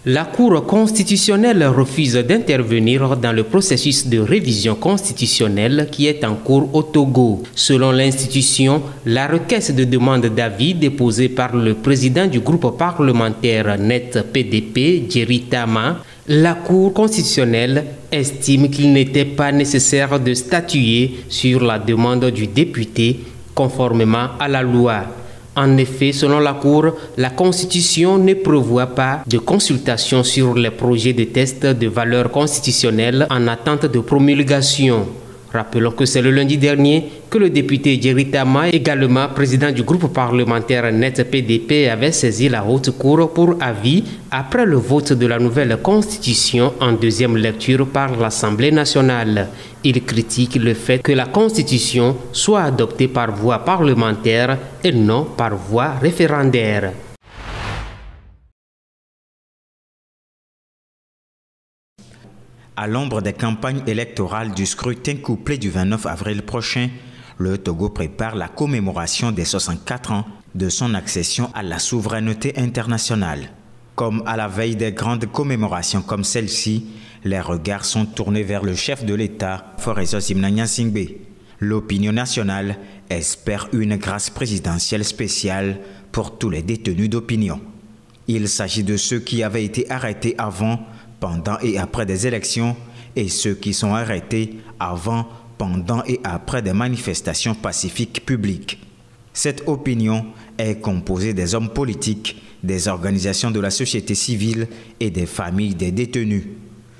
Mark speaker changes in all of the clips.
Speaker 1: La Cour constitutionnelle refuse d'intervenir dans le processus de révision constitutionnelle qui est en cours au Togo. Selon l'institution, la requête de demande d'avis déposée par le président du groupe parlementaire Net PDP, Jerry Tama, la Cour constitutionnelle estime qu'il n'était pas nécessaire de statuer sur la demande du député conformément à la loi. En effet, selon la Cour, la Constitution ne prévoit pas de consultation sur les projets de test de valeur constitutionnelle en attente de promulgation. Rappelons que c'est le lundi dernier que le député Jerry Tama, également président du groupe parlementaire Net PDP, avait saisi la Haute Cour pour avis après le vote de la nouvelle Constitution en deuxième lecture par l'Assemblée nationale. Il critique le fait que la Constitution soit adoptée par voie parlementaire et non par voie référendaire.
Speaker 2: À l'ombre des campagnes électorales du scrutin couplé du 29 avril prochain, le Togo prépare la commémoration des 64 ans de son accession à la souveraineté internationale. Comme à la veille des grandes commémorations comme celle-ci, les regards sont tournés vers le chef de l'État, Forezo Simnanya Singbe. L'opinion nationale espère une grâce présidentielle spéciale pour tous les détenus d'opinion. Il s'agit de ceux qui avaient été arrêtés avant, pendant et après des élections et ceux qui sont arrêtés avant, pendant et après des manifestations pacifiques publiques. Cette opinion est composée des hommes politiques, des organisations de la société civile et des familles des détenus.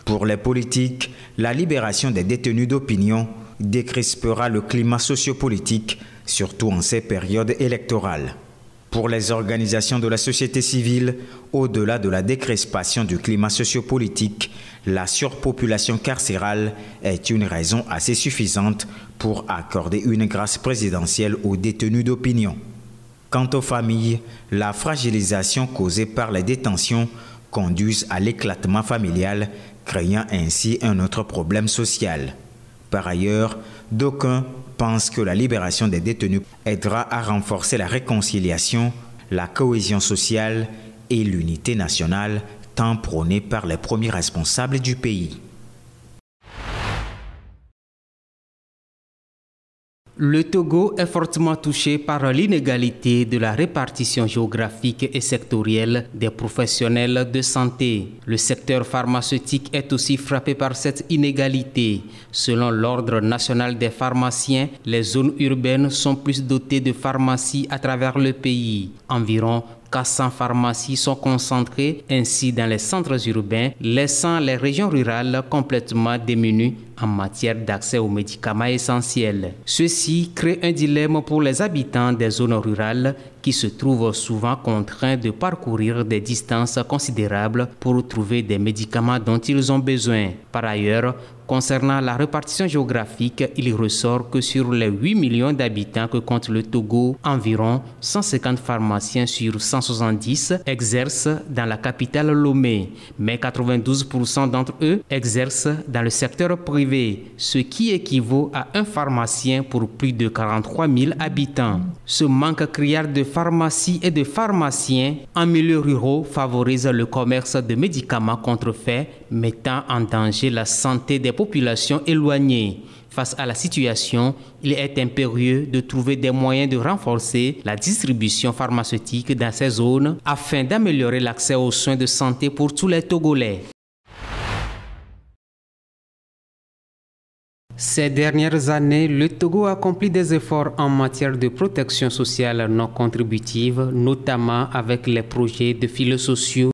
Speaker 2: Pour les politiques, la libération des détenus d'opinion décrispera le climat sociopolitique, surtout en ces périodes électorales. Pour les organisations de la société civile, au-delà de la décrispation du climat sociopolitique, la surpopulation carcérale est une raison assez suffisante pour accorder une grâce présidentielle aux détenus d'opinion. Quant aux familles, la fragilisation causée par les détentions conduit à l'éclatement familial, créant ainsi un autre problème social. Par ailleurs, d'aucuns pensent que la libération des détenus aidera à renforcer la réconciliation, la cohésion sociale et l'unité nationale, tant prônée par les premiers responsables du pays.
Speaker 1: Le Togo est fortement touché par l'inégalité de la répartition géographique et sectorielle des professionnels de santé. Le secteur pharmaceutique est aussi frappé par cette inégalité. Selon l'Ordre national des pharmaciens, les zones urbaines sont plus dotées de pharmacies à travers le pays. Environ 400 pharmacies sont concentrées ainsi dans les centres urbains, laissant les régions rurales complètement démunies en matière d'accès aux médicaments essentiels. Ceci crée un dilemme pour les habitants des zones rurales qui se trouvent souvent contraints de parcourir des distances considérables pour trouver des médicaments dont ils ont besoin. Par ailleurs, concernant la répartition géographique, il ressort que sur les 8 millions d'habitants que compte le Togo, environ 150 pharmaciens sur 170 exercent dans la capitale Lomé, mais 92% d'entre eux exercent dans le secteur privé, ce qui équivaut à un pharmacien pour plus de 43 000 habitants. Ce manque criard de pharmacies et de pharmaciens en milieu ruraux favorise le commerce de médicaments contrefaits, mettant en danger la santé des populations éloignées. Face à la situation, il est impérieux de trouver des moyens de renforcer la distribution pharmaceutique dans ces zones afin d'améliorer l'accès aux soins de santé pour tous les Togolais. Ces dernières années, le Togo a accompli des efforts en matière de protection sociale non contributive, notamment avec les projets de filets sociaux